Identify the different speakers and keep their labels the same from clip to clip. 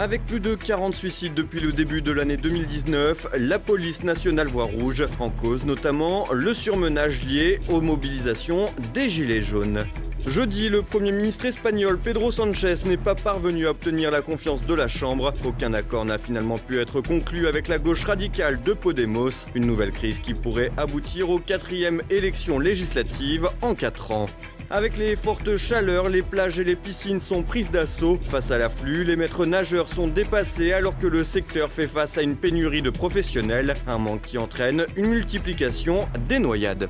Speaker 1: Avec plus de 40 suicides depuis le début de l'année 2019, la police nationale voit rouge, en cause notamment le surmenage lié aux mobilisations des Gilets jaunes. Jeudi, le Premier ministre espagnol Pedro Sánchez n'est pas parvenu à obtenir la confiance de la Chambre. Aucun accord n'a finalement pu être conclu avec la gauche radicale de Podemos. Une nouvelle crise qui pourrait aboutir aux 4e élections législatives en 4 ans. Avec les fortes chaleurs, les plages et les piscines sont prises d'assaut. Face à l'afflux, les maîtres nageurs sont dépassés alors que le secteur fait face à une pénurie de professionnels, un manque qui entraîne une multiplication des noyades.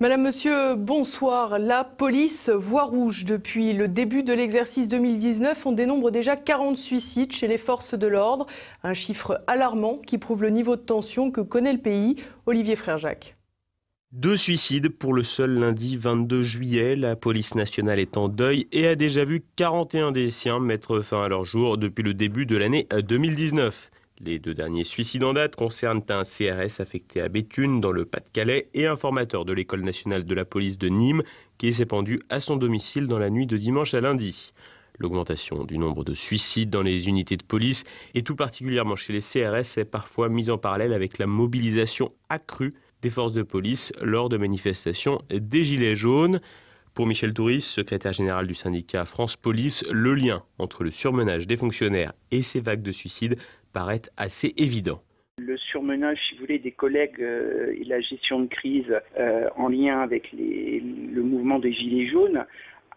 Speaker 2: Madame, Monsieur, bonsoir. La police voit rouge. Depuis le début de l'exercice 2019, on dénombre déjà 40 suicides chez les forces de l'ordre. Un chiffre alarmant qui prouve le niveau de tension que connaît le pays. Olivier Frère-Jacques.
Speaker 3: 2 suicides pour le seul lundi 22 juillet. La police nationale est en deuil et a déjà vu 41 des siens mettre fin à leur jour depuis le début de l'année 2019. Les 2 derniers suicides en date concernent un CRS affecté à Béthune dans le Pas-de-Calais et un formateur de l'École nationale de la police de Nîmes qui s'est pendu à son domicile dans la nuit de dimanche à lundi. L'augmentation du nombre de suicides dans les unités de police et tout particulièrement chez les CRS est parfois mise en parallèle avec la mobilisation accrue des forces de police lors de manifestations des Gilets jaunes. Pour Michel Touris, secrétaire général du syndicat France Police, le lien entre le surmenage des fonctionnaires et ces vagues de suicides paraît assez évident.
Speaker 4: Le surmenage, si vous voulez, des collègues et la gestion de crise en lien avec le mouvement des Gilets jaunes,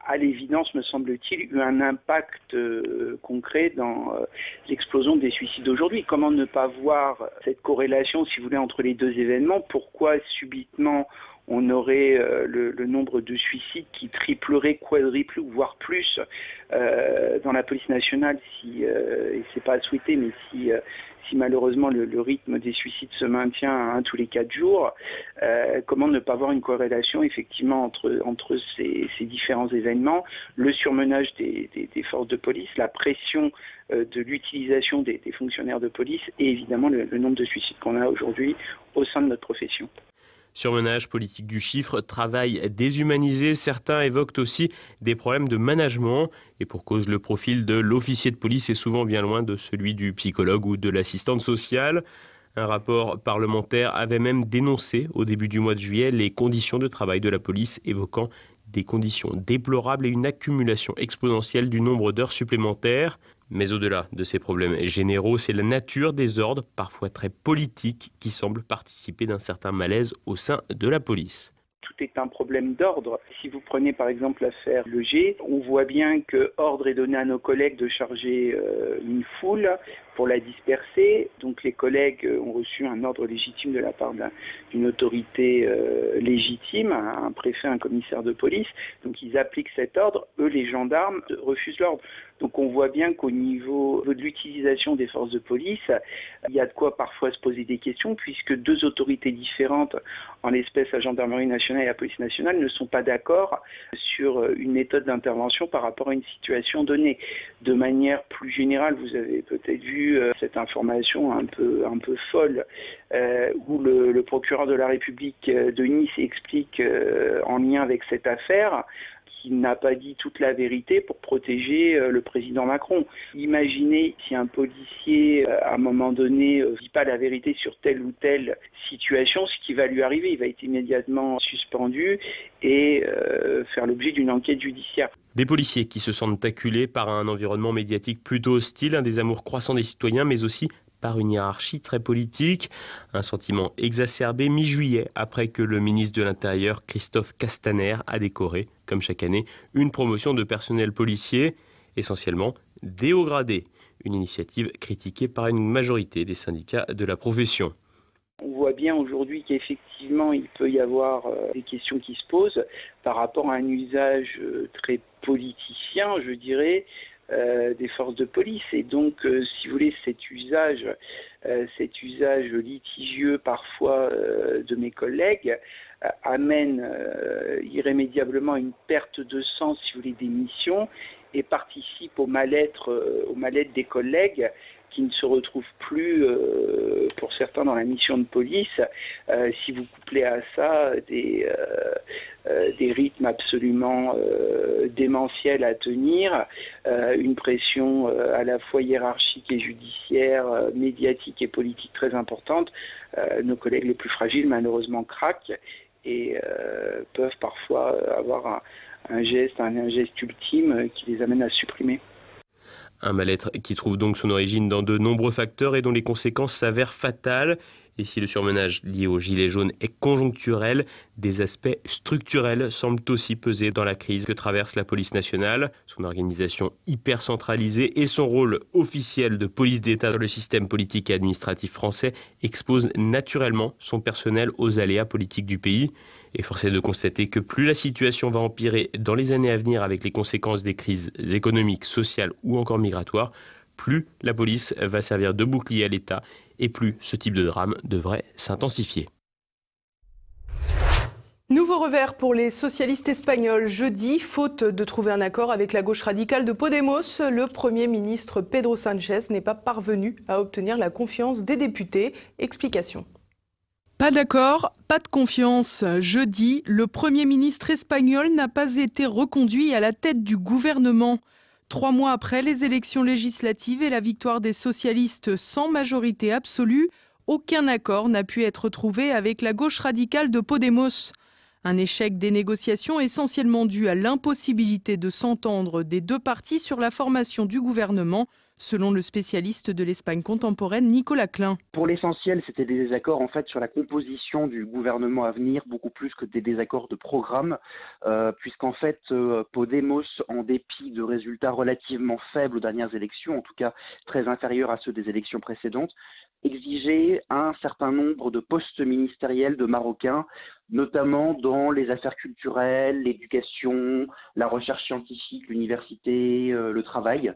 Speaker 4: à l'évidence, me semble-t-il, eu un impact concret dans l'explosion des suicides d'aujourd'hui. Comment ne pas voir cette corrélation, si vous voulez, entre les 2 événements? Pourquoi subitement on aurait le nombre de suicides qui triplerait, quadruple, voire plus dans la police nationale et c'est pas à souhaiter, mais si malheureusement le rythme des suicides se maintient à 1 tous les 4 jours, comment ne pas voir une corrélation effectivement entre ces différents événements, le surmenage des forces de police, la pression de l'utilisation des fonctionnaires de police et évidemment le nombre de suicides qu'on a aujourd'hui au sein de notre profession.
Speaker 3: Surmenage, politique du chiffre, travail déshumanisé. Certains évoquent aussi des problèmes de management. Et pour cause, le profil de l'officier de police est souvent bien loin de celui du psychologue ou de l'assistante sociale. Un rapport parlementaire avait même dénoncé au début du mois de juillet les conditions de travail de la police, évoquant des conditions déplorables et une accumulation exponentielle du nombre d'heures supplémentaires. Mais au-delà de ces problèmes généraux, c'est la nature des ordres, parfois très politiques, qui semble participer d'un certain malaise au sein de la police.
Speaker 4: Tout est un problème d'ordre. Si vous prenez par exemple l'affaire Leger, on voit bien que ordre est donné à nos collègues de charger une foule pour la disperser. Donc les collègues ont reçu un ordre légitime de la part d'une autorité légitime, un préfet, un commissaire de police. Donc ils appliquent cet ordre. Eux, les gendarmes, refusent l'ordre. Donc on voit bien qu'au niveau de l'utilisation des forces de police, il y a de quoi parfois se poser des questions puisque 2 autorités différentes, en l'espèce la gendarmerie nationale et la police nationale, ne sont pas d'accord sur une méthode d'intervention par rapport à une situation donnée. De manière plus générale, vous avez peut-être vu cette information un peu folle où le procureur de la République de Nice explique en lien avec cette affaire qu'il n'a pas dit toute la vérité pour protéger le président Macron. Imaginez si un policier, à un moment donné, ne dit pas la vérité sur telle ou telle situation, ce qui va lui arriver. Il va être immédiatement suspendu et faire l'objet d'une enquête judiciaire.
Speaker 3: Des policiers qui se sentent acculés par un environnement médiatique plutôt hostile, un désamour croissant des citoyens, mais aussi par une hiérarchie très politique. Un sentiment exacerbé mi-juillet après que le ministre de l'Intérieur, Christophe Castaner, a décoré, comme chaque année, une promotion de personnel policier, essentiellement des hauts gradés. Une initiative critiquée par une majorité des syndicats de la profession.
Speaker 4: On voit bien aujourd'hui qu'effectivement, il peut y avoir des questions qui se posent par rapport à un usage très politicien, je dirais, des forces de police. Et donc, si vous voulez, cet usage litigieux parfois de mes collègues amène irrémédiablement à une perte de sens, si vous voulez, des missions et participe au mal-être des collègues qui ne se retrouvent plus pour certains dans la mission de police. Si vous couplez à ça des rythmes absolument démentiels à tenir, une pression à la fois hiérarchique et judiciaire, médiatique et politique très importante, nos collègues les plus fragiles malheureusement craquent et peuvent parfois avoir un geste ultime qui les amène à supprimer.
Speaker 3: Un mal-être qui trouve donc son origine dans de nombreux facteurs et dont les conséquences s'avèrent fatales. Et si le surmenage lié aux gilets jaunes est conjoncturel, des aspects structurels semblent aussi peser dans la crise que traverse la police nationale. Son organisation hyper centralisée et son rôle officiel de police d'État dans le système politique et administratif français exposent naturellement son personnel aux aléas politiques du pays. Et force est de constater que plus la situation va empirer dans les années à venir avec les conséquences des crises économiques, sociales ou encore migratoires, plus la police va servir de bouclier à l'État et plus ce type de drame devrait s'intensifier.
Speaker 2: Nouveau revers pour les socialistes espagnols. Jeudi, faute de trouver un accord avec la gauche radicale de Podemos, le Premier ministre Pedro Sánchez n'est pas parvenu à obtenir la confiance des députés. Explication. Pas d'accord, pas de confiance. Jeudi, le Premier ministre espagnol n'a pas été reconduit à la tête du gouvernement. 3 mois après les élections législatives et la victoire des socialistes sans majorité absolue, aucun accord n'a pu être trouvé avec la gauche radicale de Podemos. Un échec des négociations essentiellement dû à l'impossibilité de s'entendre des deux partis sur la formation du gouvernement, selon le spécialiste de l'Espagne contemporaine Nicolas Klein.
Speaker 5: Pour l'essentiel, c'était des désaccords en fait sur la composition du gouvernement à venir, beaucoup plus que des désaccords de programme, puisqu'en fait Podemos, en dépit de résultats relativement faibles aux dernières élections, en tout cas très inférieurs à ceux des élections précédentes, exigeait un certain nombre de postes ministériels de Marocains, notamment dans les affaires culturelles, l'éducation, la recherche scientifique, l'université, le travail.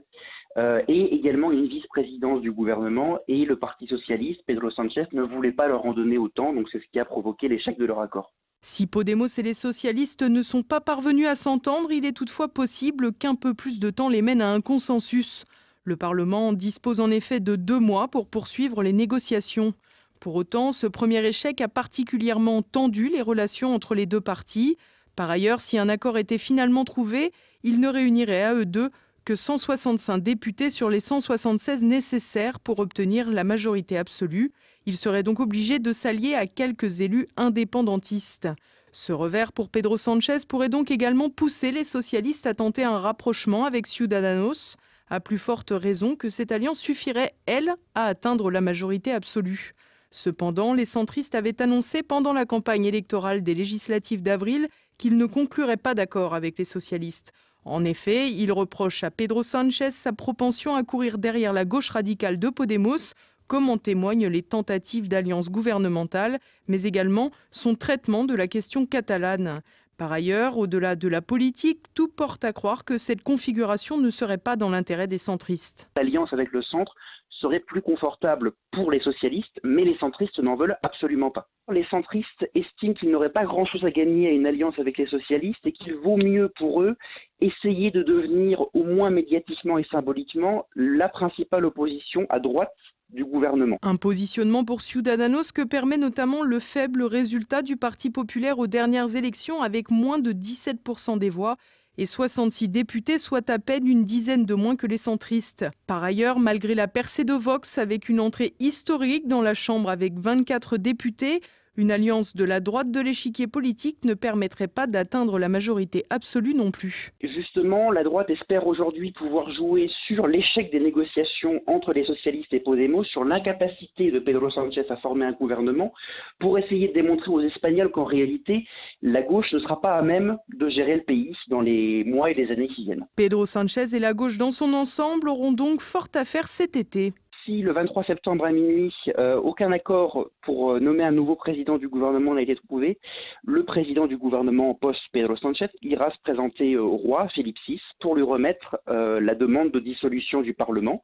Speaker 5: Et également une vice-présidence du gouvernement, et le Parti socialiste, Pedro Sánchez, ne voulait pas leur en donner autant, donc c'est ce qui a provoqué l'échec de leur accord.
Speaker 2: Si Podemos et les socialistes ne sont pas parvenus à s'entendre, il est toutefois possible qu'un peu plus de temps les mène à un consensus. Le Parlement dispose en effet de 2 mois pour poursuivre les négociations. Pour autant, ce premier échec a particulièrement tendu les relations entre les deux partis. Par ailleurs, si un accord était finalement trouvé, il ne réunirait à eux deux que 165 députés sur les 176 nécessaires pour obtenir la majorité absolue. Ils seraient donc obligés de s'allier à quelques élus indépendantistes. Ce revers pour Pedro Sánchez pourrait donc également pousser les socialistes à tenter un rapprochement avec Ciudadanos, à plus forte raison que cette alliance suffirait, elle, à atteindre la majorité absolue. Cependant, les centristes avaient annoncé pendant la campagne électorale des législatives d'avril qu'ils ne concluraient pas d'accord avec les socialistes. En effet, ils reprochent à Pedro Sánchez sa propension à courir derrière la gauche radicale de Podemos, comme en témoignent les tentatives d'alliance gouvernementale, mais également son traitement de la question catalane. Par ailleurs, au-delà de la politique, tout porte à croire que cette configuration ne serait pas dans l'intérêt des centristes.
Speaker 5: L'alliance avec le centre serait plus confortable pour les socialistes, mais les centristes n'en veulent absolument pas. Les centristes estiment qu'ils n'auraient pas grand-chose à gagner à une alliance avec les socialistes et qu'il vaut mieux pour eux essayer de devenir, au moins médiatiquement et symboliquement, la principale opposition à droite du gouvernement.
Speaker 2: Un positionnement pour Ciudadanos que permet notamment le faible résultat du Parti populaire aux dernières élections avec moins de 17% des voix et 66 députés, soit à peine une dizaine de moins que les centristes. Par ailleurs, malgré la percée de Vox avec une entrée historique dans la Chambre avec 24 députés, une alliance de la droite de l'échiquier politique ne permettrait pas d'atteindre la majorité absolue non plus.
Speaker 5: Justement, la droite espère aujourd'hui pouvoir jouer sur l'échec des négociations entre les socialistes et Podemos, sur l'incapacité de Pedro Sánchez à former un gouvernement, pour essayer de démontrer aux Espagnols qu'en réalité, la gauche ne sera pas à même de gérer le pays dans les mois et les années qui viennent.
Speaker 2: Pedro Sánchez et la gauche dans son ensemble auront donc fort à faire cet été.
Speaker 5: Si le 23 septembre à minuit, aucun accord pour nommer un nouveau président du gouvernement n'a été trouvé, le président du gouvernement en poste, Pedro Sánchez, ira se présenter au roi, Philippe VI, pour lui remettre la demande de dissolution du Parlement.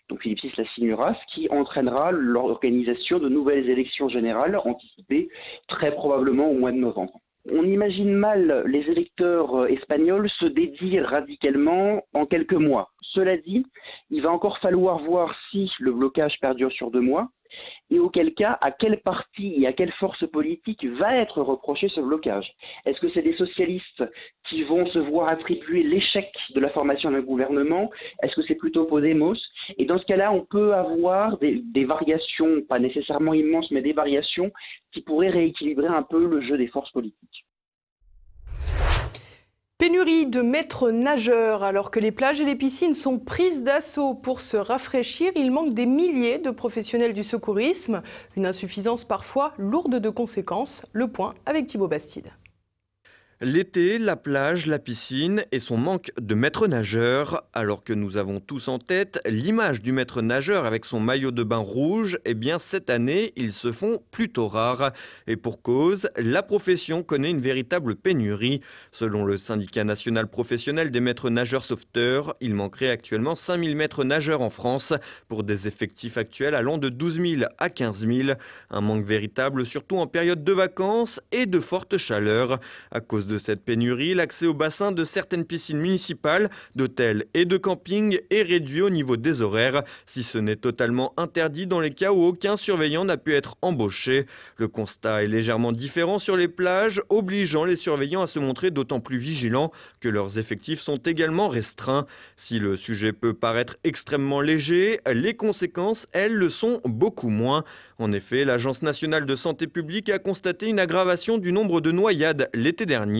Speaker 5: Donc Philippe VI la signera, ce qui entraînera l'organisation de nouvelles élections générales anticipées très probablement au mois de novembre. On imagine mal les électeurs espagnols se dédire radicalement en quelques mois. Cela dit, il va encore falloir voir si le blocage perdure sur 2 mois, et auquel cas, à quel parti et à quelle force politique va être reproché ce blocage. Est-ce que c'est des socialistes qui vont se voir attribuer l'échec de la formation d'un gouvernement? Est-ce que c'est plutôt Podemos? Et dans ce cas-là, on peut avoir des variations, pas nécessairement immenses, mais des variations qui pourraient rééquilibrer un peu le jeu des forces politiques.
Speaker 2: Pénurie de maîtres nageurs. Alors que les plages et les piscines sont prises d'assaut pour se rafraîchir, il manque des milliers de professionnels du secourisme. Une insuffisance parfois lourde de conséquences. Le point avec Thibaut Bastide.
Speaker 1: L'été, la plage, la piscine et son manque de maître nageur. Alors que nous avons tous en tête l'image du maître nageur avec son maillot de bain rouge, eh bien cette année, ils se font plutôt rares. Et pour cause, la profession connaît une véritable pénurie. Selon le syndicat national professionnel des maîtres nageurs sauveteurs, il manquerait actuellement 5000 maîtres nageurs en France pour des effectifs actuels allant de 12 000 à 15 000. Un manque véritable surtout en période de vacances et de forte chaleur. À cause de cette pénurie, l'accès au bassin de certaines piscines municipales, d'hôtels et de campings est réduit au niveau des horaires, si ce n'est totalement interdit dans les cas où aucun surveillant n'a pu être embauché. Le constat est légèrement différent sur les plages, obligeant les surveillants à se montrer d'autant plus vigilants que leurs effectifs sont également restreints. Si le sujet peut paraître extrêmement léger, les conséquences, elles, le sont beaucoup moins. En effet, l'Agence nationale de santé publique a constaté une aggravation du nombre de noyades l'été dernier.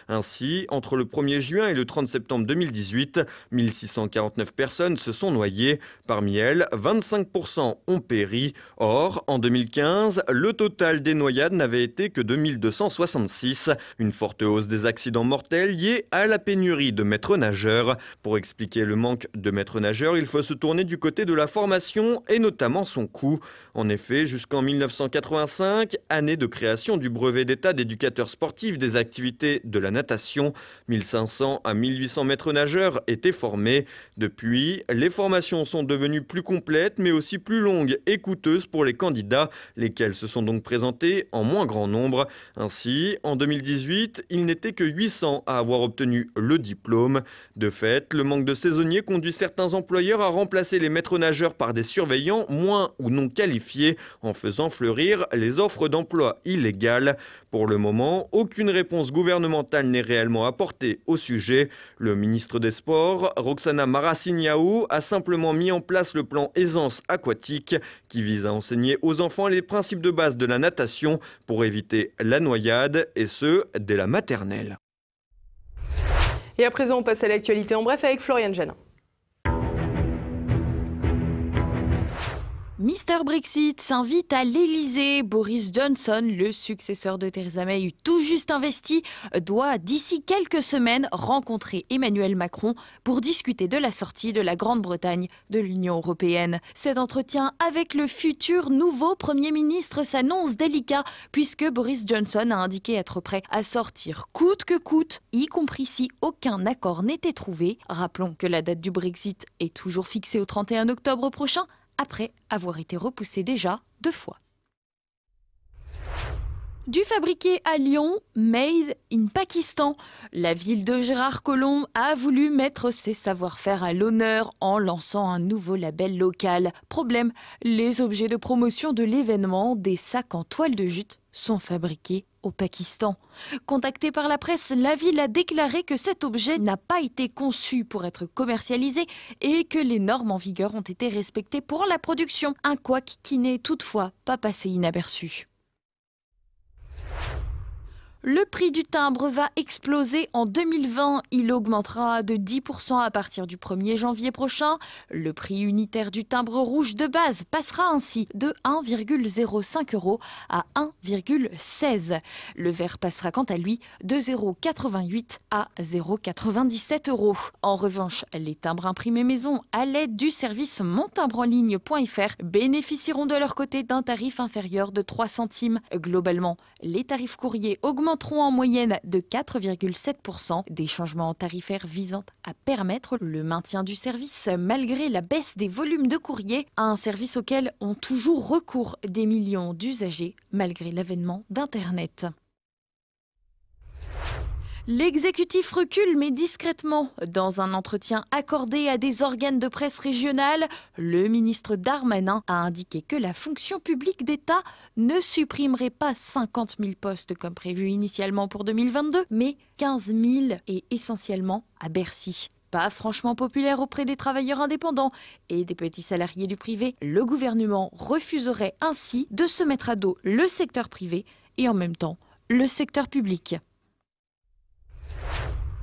Speaker 1: Ainsi, entre le 1er juin et le 30 septembre 2018, 1649 personnes se sont noyées. Parmi elles, 25% ont péri. Or, en 2015, le total des noyades n'avait été que de 1266. Une forte hausse des accidents mortels liés à la pénurie de maîtres nageurs. Pour expliquer le manque de maîtres nageurs, il faut se tourner du côté de la formation et notamment son coût. En effet, jusqu'en 1985, année de création du brevet d'état d'éducateur sportif des activités de la natation, 1500 à 1800 maîtres nageurs étaient formés. Depuis, les formations sont devenues plus complètes mais aussi plus longues et coûteuses pour les candidats, lesquels se sont donc présentés en moins grand nombre. Ainsi, en 2018, il n'était que 800 à avoir obtenu le diplôme. De fait, le manque de saisonniers conduit certains employeurs à remplacer les maîtres nageurs par des surveillants moins ou non qualifiés, en faisant fleurir les offres d'emploi illégales. Pour le moment, aucune réponse gouvernementale n'est réellement apportée au sujet. Le ministre des Sports, Roxana Maracineanu, a simplement mis en place le plan Aisance aquatique qui vise à enseigner aux enfants les principes de base de la natation pour éviter la noyade, et ce, dès la maternelle.
Speaker 2: Et à présent, on passe à l'actualité en bref avec Floriane Jeannin.
Speaker 6: Mr Brexit s'invite à l'Elysée. Boris Johnson, le successeur de Theresa May, tout juste investi, doit d'ici quelques semaines rencontrer Emmanuel Macron pour discuter de la sortie de la Grande-Bretagne de l'Union européenne. Cet entretien avec le futur nouveau Premier ministre s'annonce délicat puisque Boris Johnson a indiqué être prêt à sortir coûte que coûte, y compris si aucun accord n'était trouvé. Rappelons que la date du Brexit est toujours fixée au 31 octobre prochain, après avoir été repoussé déjà 2 fois. Du fabriqué à Lyon, made in Pakistan. La ville de Gérard Collomb a voulu mettre ses savoir-faire à l'honneur en lançant un nouveau label local. Problème, les objets de promotion de l'événement, des sacs en toile de jute, sont fabriqués au Pakistan. Contactée par la presse, la ville a déclaré que cet objet n'a pas été conçu pour être commercialisé et que les normes en vigueur ont été respectées pour la production. Un couac qui n'est toutefois pas passé inaperçu. Le prix du timbre va exploser en 2020. Il augmentera de 10% à partir du 1er janvier prochain. Le prix unitaire du timbre rouge de base passera ainsi de 1,05 € à 1,16 €. Le vert passera quant à lui de 0,88 à 0,97 €. En revanche, les timbres imprimés maison à l'aide du service montimbresenligne.fr bénéficieront de leur côté d'un tarif inférieur de 3 centimes. Globalement, les tarifs courriers augmenteront en moyenne de 4,7%, des changements tarifaires visant à permettre le maintien du service malgré la baisse des volumes de courrier, un service auquel ont toujours recours des millions d'usagers malgré l'avènement d'Internet. L'exécutif recule, mais discrètement. Dans un entretien accordé à des organes de presse régionales, le ministre Darmanin a indiqué que la fonction publique d'État ne supprimerait pas 50 000 postes comme prévu initialement pour 2022, mais 15 000 et essentiellement à Bercy. Pas franchement populaire auprès des travailleurs indépendants et des petits salariés du privé, le gouvernement refuserait ainsi de se mettre à dos le secteur privé et en même temps le secteur public.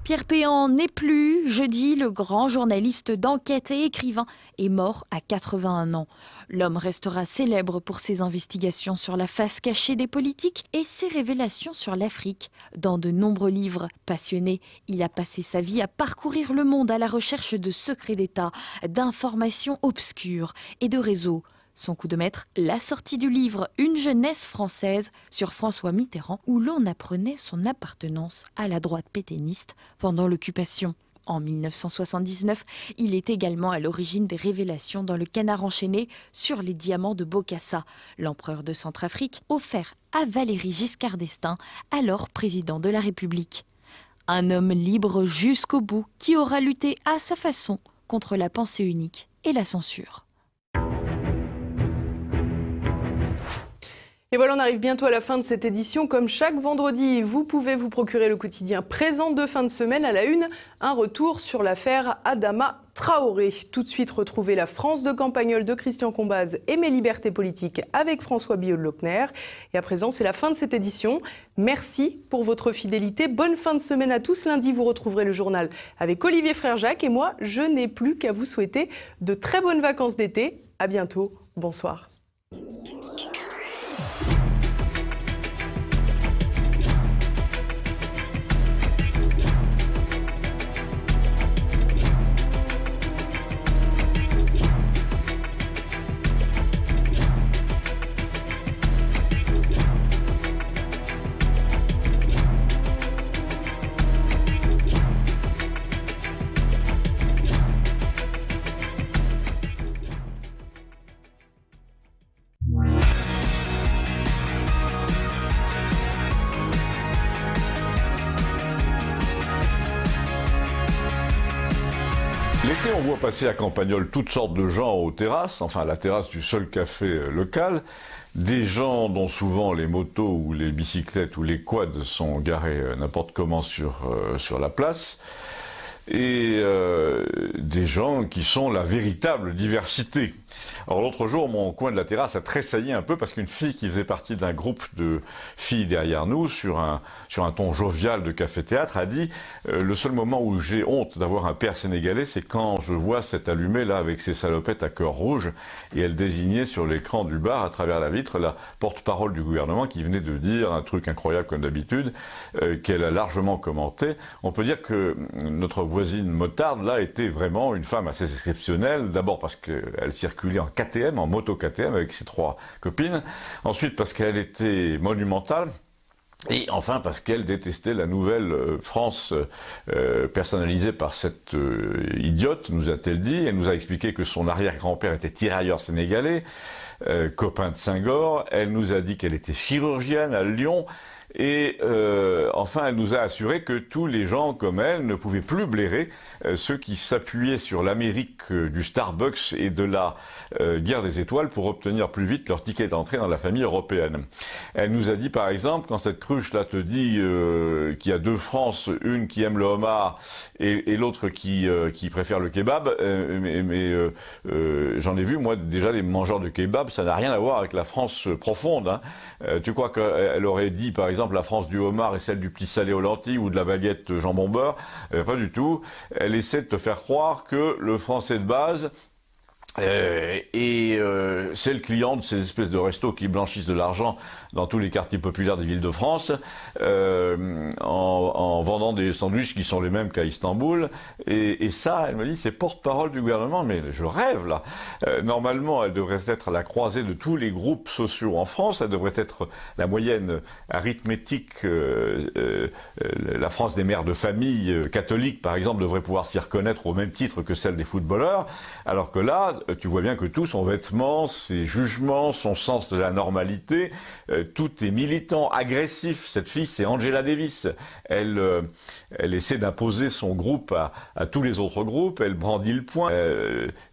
Speaker 6: Pierre Péan n'est plus. Jeudi, le grand journaliste d'enquête et écrivain est mort à 81 ans. L'homme restera célèbre pour ses investigations sur la face cachée des politiques et ses révélations sur l'Afrique. Dans de nombreux livres, passionné, il a passé sa vie à parcourir le monde à la recherche de secrets d'État, d'informations obscures et de réseaux. Son coup de maître, la sortie du livre « Une jeunesse française » sur François Mitterrand, où l'on apprenait son appartenance à la droite pétainiste pendant l'occupation. En 1979, il est également à l'origine des révélations dans le Canard enchaîné sur les diamants de Bokassa, l'empereur de Centrafrique, offert à Valéry Giscard d'Estaing, alors président de la République. Un homme libre jusqu'au bout qui aura lutté à sa façon contre la pensée unique et la censure.
Speaker 2: Et voilà, on arrive bientôt à la fin de cette édition. Comme chaque vendredi, vous pouvez vous procurer le quotidien présent de fin de semaine. À la une, un retour sur l'affaire Adama Traoré. Tout de suite, retrouvez la France de Campagnol de Christian Combaz et Mes libertés politiques avec François Billot de Lochner. Et à présent, c'est la fin de cette édition. Merci pour votre fidélité. Bonne fin de semaine à tous. Lundi, vous retrouverez le journal avec Olivier Frère-Jacques. Et moi, je n'ai plus qu'à vous souhaiter de très bonnes vacances d'été. À bientôt. Bonsoir.
Speaker 7: L'été, on voit passer à Campagnol toutes sortes de gens aux terrasses, enfin la terrasse du seul café local, des gens dont souvent les motos ou les bicyclettes ou les quads sont garés n'importe comment sur la place, et des gens qui sont la véritable diversité. Alors l'autre jour, mon coin de la terrasse a tressailli un peu parce qu'une fille qui faisait partie d'un groupe de filles derrière nous, sur un ton jovial de café-théâtre, a dit le seul moment où j'ai honte d'avoir un père sénégalais, c'est quand je vois cet allumé là avec ses salopettes à cœur rouge, et elle désignait sur l'écran du bar à travers la vitre la porte-parole du gouvernement qui venait de dire un truc incroyable comme d'habitude, qu'elle a largement commenté. On peut dire que notre voisine motarde là était vraiment une femme assez exceptionnelle, d'abord parce qu'elle circulait en KTM, en moto KTM avec ses 3 copines, ensuite parce qu'elle était monumentale, et enfin parce qu'elle détestait la nouvelle France personnalisée par cette idiote, nous a-t-elle dit. Elle nous a expliqué que son arrière-grand-père était tirailleur sénégalais, copain de Senghor. Elle nous a dit qu'elle était chirurgienne à Lyon. Et enfin, elle nous a assuré que tous les gens comme elle ne pouvaient plus blairer ceux qui s'appuyaient sur l'Amérique du Starbucks et de la guerre des étoiles pour obtenir plus vite leur ticket d'entrée dans la famille européenne. Elle nous a dit par exemple, quand cette cruche-là te dit qu'il y a 2 France, une qui aime le homard et l'autre qui préfère le kebab, j'en ai vu moi déjà les mangeurs de kebab, ça n'a rien à voir avec la France profonde. Hein. Tu crois qu'elle aurait dit par exemple la France du homard et celle du petit salé aux lentilles ou de la baguette jambon beurre? Pas du tout. Elle essaie de te faire croire que le français de base c'est le client de ces espèces de restos qui blanchissent de l'argent dans tous les quartiers populaires des villes de France en vendant des sandwichs qui sont les mêmes qu'à Istanbul, et ça, elle me dit, c'est porte-parole du gouvernement. Mais je rêve là. Normalement, elle devrait être à la croisée de tous les groupes sociaux en France. Elle devrait être la moyenne arithmétique. La France des mères de famille catholiques, par exemple, devrait pouvoir s'y reconnaître au même titre que celle des footballeurs, alors que là, tu vois bien que tout son vêtement, ses jugements, son sens de la normalité, tout est militant, agressif. Cette fille, c'est Angela Davis. Elle essaie d'imposer son groupe à tous les autres groupes. Elle brandit le poing.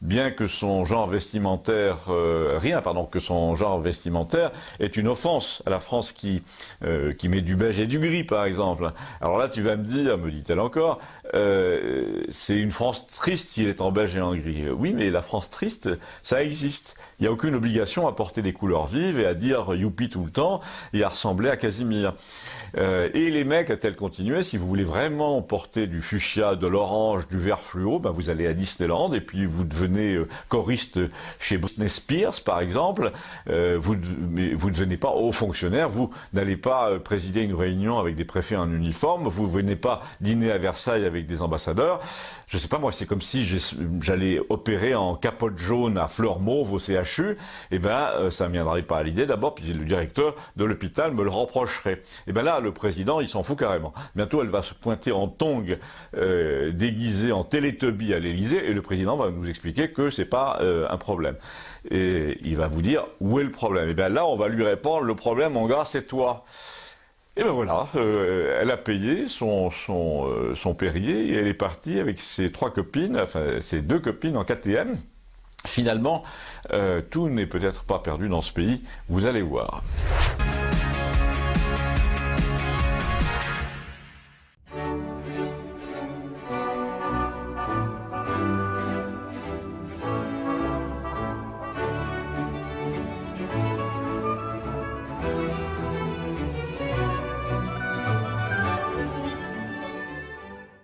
Speaker 7: Bien que son genre vestimentaire, que son genre vestimentaire est une offense à la France qui met du beige et du gris, par exemple. Alors là, tu vas me dire, me dit-elle encore, c'est une France triste s'il est en beige et en gris. Oui, mais la France triste, ça existe. Il n'y a aucune obligation à porter des couleurs vives et à dire youpi tout le temps et à ressembler à Casimir. Et les mecs, a-t-elle continué, si vous voulez vraiment porter du fuchsia, de l'orange, du vert fluo, ben vous allez à Disneyland et puis vous devenez choriste chez Britney Spears, par exemple. Vous ne devenez pas haut fonctionnaire, vous n'allez pas présider une réunion avec des préfets en uniforme, vous ne venez pas dîner à Versailles avec des ambassadeurs. Je sais pas, moi, c'est comme si j'allais opérer en capote jaune à fleurs mauves au CHU. Eh ben, ça ne viendrait pas à l'idée d'abord, puis le directeur de l'hôpital me le reprocherait. Eh ben là, le président, il s'en fout carrément. Bientôt, elle va se pointer en tongs, déguisée en Télétubby à l'Élysée, et le président va nous expliquer que c'est pas un problème. Et il va vous dire, où est le problème? Eh bien là, on va lui répondre, le problème, mon gars, c'est toi. Et ben voilà, elle a payé son Perrier et elle est partie avec ses ses 2 copines en KTM. Finalement, tout n'est peut-être pas perdu dans ce pays, vous allez voir.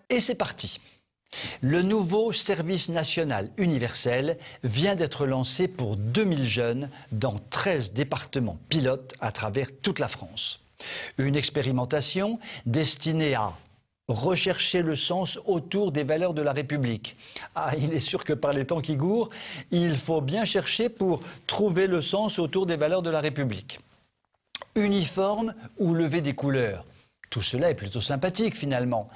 Speaker 8: Et c'est parti. Le nouveau service national universel vient d'être lancé pour 2000 jeunes dans 13 départements pilotes à travers toute la France. Une expérimentation destinée à rechercher le sens autour des valeurs de la République. Ah, il est sûr que par les temps qui courent, il faut bien chercher pour trouver le sens autour des valeurs de la République. Uniforme ou lever des couleurs. Tout cela est plutôt sympathique finalement.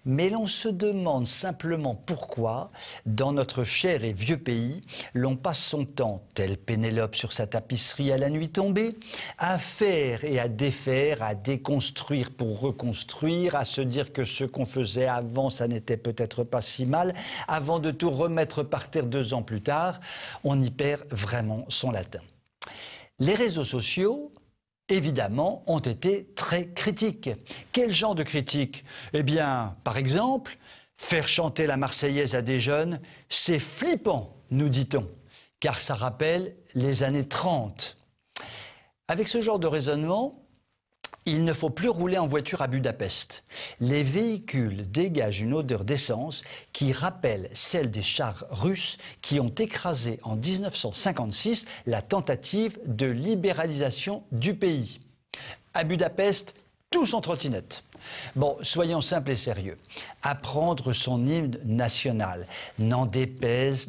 Speaker 8: Mais l'on se demande simplement pourquoi, dans notre cher et vieux pays, l'on passe son temps, tel Pénélope sur sa tapisserie à la nuit tombée, à faire et à défaire, à déconstruire pour reconstruire, à se dire que ce qu'on faisait avant, ça n'était peut-être pas si mal, avant de tout remettre par terre 2 ans plus tard, on y perd vraiment son latin. Les réseaux sociaux, évidemment, ont été très critiques. Quel genre de critique? Eh bien, par exemple, faire chanter la Marseillaise à des jeunes, c'est flippant, nous dit-on, car ça rappelle les années 30. Avec ce genre de raisonnement, il ne faut plus rouler en voiture à Budapest. Les véhicules dégagent une odeur d'essence qui rappelle celle des chars russes qui ont écrasé en 1956 la tentative de libéralisation du pays. À Budapest, tous en trottinette. Bon, soyons simples et sérieux. Apprendre son hymne national, n'en déplaise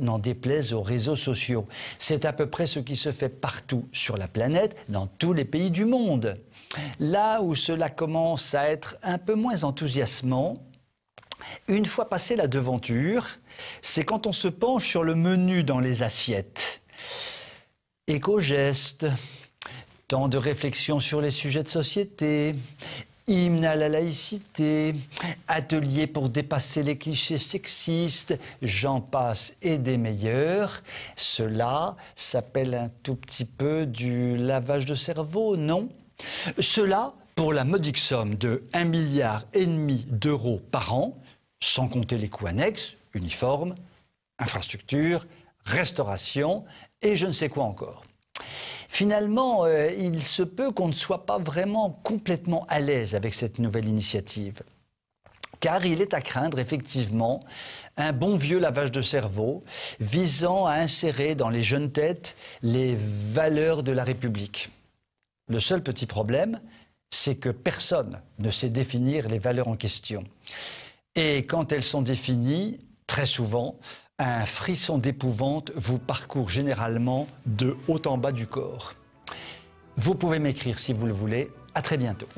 Speaker 8: aux réseaux sociaux. C'est à peu près ce qui se fait partout sur la planète, dans tous les pays du monde. Là où cela commence à être un peu moins enthousiasmant, une fois passée la devanture, c'est quand on se penche sur le menu dans les assiettes. Éco-gestes, temps de réflexion sur les sujets de société, hymne à la laïcité, atelier pour dépasser les clichés sexistes, j'en passe et des meilleurs. Cela s'appelle un tout petit peu du lavage de cerveau, non ? Cela pour la modique somme de 1,5 milliard d'euros par an, sans compter les coûts annexes, uniformes, infrastructures, restauration et je ne sais quoi encore. Finalement, il se peut qu'on ne soit pas vraiment complètement à l'aise avec cette nouvelle initiative. Car il est à craindre effectivement un bon vieux lavage de cerveau visant à insérer dans les jeunes têtes les valeurs de la République. Le seul petit problème, c'est que personne ne sait définir les valeurs en question. Et quand elles sont définies, très souvent, un frisson d'épouvante vous parcourt généralement de haut en bas du corps. Vous pouvez m'écrire si vous le voulez. À très bientôt.